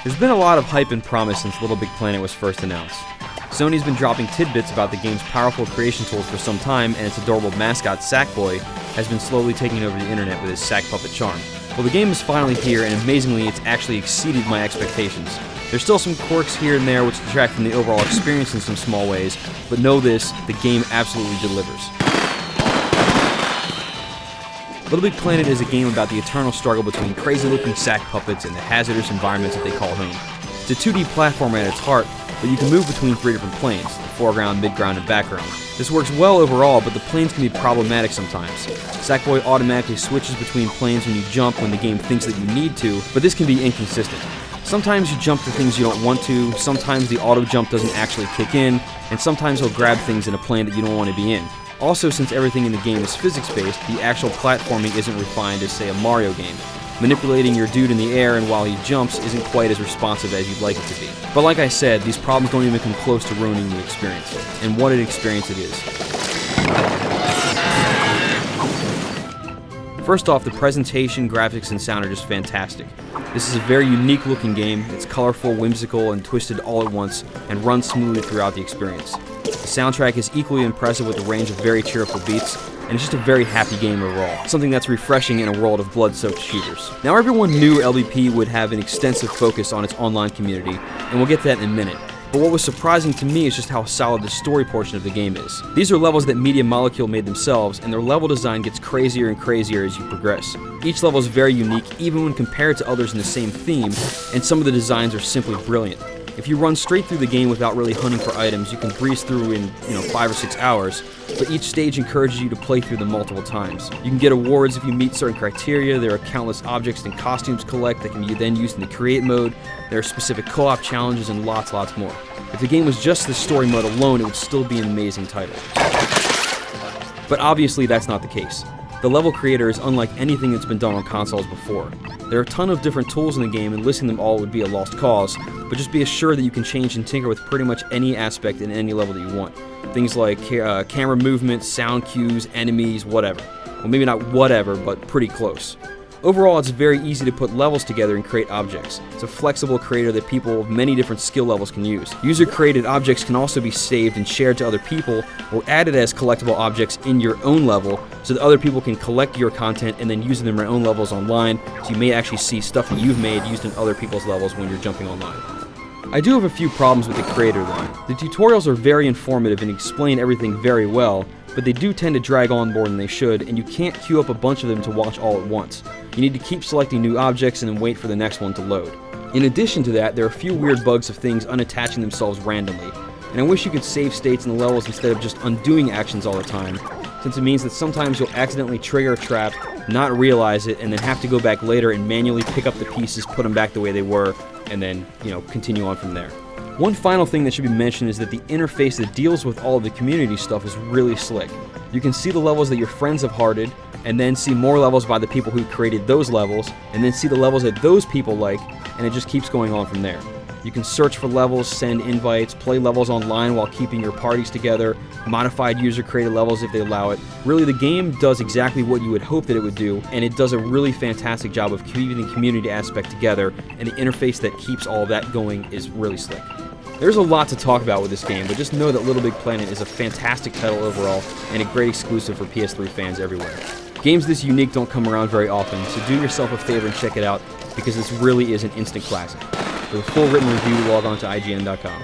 There's been a lot of hype and promise since LittleBigPlanet was first announced. Sony's been dropping tidbits about the game's powerful creation tools for some time, and its adorable mascot, Sackboy, has been slowly taking over the internet with his sack puppet charm. Well, the game is finally here, and amazingly, it's actually exceeded my expectations. There's still some quirks here and there which detract from the overall experience in some small ways, but know this, the game absolutely delivers. LittleBigPlanet is a game about the eternal struggle between crazy-looking sack puppets and the hazardous environments that they call home. It's a 2D platformer at its heart, but you can move between 3 different planes, the foreground, midground, and background. This works well overall, but the planes can be problematic sometimes. Sackboy automatically switches between planes when you jump when the game thinks that you need to, but this can be inconsistent. Sometimes you jump to things you don't want to, sometimes the auto jump doesn't actually kick in, and sometimes he'll grab things in a plane that you don't want to be in. Also, since everything in the game is physics-based, the actual platforming isn't refined as, say, a Mario game. Manipulating your dude in the air and while he jumps isn't quite as responsive as you'd like it to be. But like I said, these problems don't even come close to ruining the experience. And what an experience it is. First off, the presentation, graphics, and sound are just fantastic. This is a very unique looking game. It's colorful, whimsical, and twisted all at once, and runs smoothly throughout the experience. The soundtrack is equally impressive with a range of very cheerful beats, and it's just a very happy game overall, something that's refreshing in a world of blood-soaked shooters. Now, everyone knew LBP would have an extensive focus on its online community, and we'll get to that in a minute. But what was surprising to me is just how solid the story portion of the game is. These are levels that Media Molecule made themselves, and their level design gets crazier and crazier as you progress. Each level is very unique, even when compared to others in the same theme, and some of the designs are simply brilliant. If you run straight through the game without really hunting for items, you can breeze through in 5 or 6 hours, but each stage encourages you to play through them multiple times. You can get awards if you meet certain criteria, there are countless objects and costumes to collect that can be then used in the create mode, there are specific co-op challenges, and lots more. If the game was just the story mode alone, it would still be an amazing title. But obviously that's not the case. The level creator is unlike anything that's been done on consoles before. There are a ton of different tools in the game, and listing them all would be a lost cause, but just be assured that you can change and tinker with pretty much any aspect in any level that you want. Things like camera movement, sound cues, enemies, whatever. Well, maybe not whatever, but pretty close. Overall, it's very easy to put levels together and create objects. It's a flexible creator that people of many different skill levels can use. User-created objects can also be saved and shared to other people, or added as collectible objects in your own level, so that other people can collect your content and then use it in their own levels online, so you may actually see stuff that you've made used in other people's levels when you're jumping online. I do have a few problems with the creator though. The tutorials are very informative and explain everything very well, but they do tend to drag on more than they should, and you can't queue up a bunch of them to watch all at once. You need to keep selecting new objects and then wait for the next one to load. In addition to that, there are a few weird bugs of things unattaching themselves randomly, and I wish you could save states in the levels instead of just undoing actions all the time, since it means that sometimes you'll accidentally trigger a trap, not realize it, and then have to go back later and manually pick up the pieces, put them back the way they were, and then, continue on from there. One final thing that should be mentioned is that the interface that deals with all of the community stuff is really slick. You can see the levels that your friends have hearted, and then see more levels by the people who created those levels, and then see the levels that those people like, and it just keeps going on from there. You can search for levels, send invites, play levels online while keeping your parties together, modified user-created levels if they allow it. Really, the game does exactly what you would hope that it would do, and it does a really fantastic job of keeping the community aspect together, and the interface that keeps all of that going is really slick. There's a lot to talk about with this game, but just know that LittleBigPlanet is a fantastic title overall, and a great exclusive for PS3 fans everywhere. Games this unique don't come around very often, so do yourself a favor and check it out, because this really is an instant classic. For the full written review, log on to IGN.com.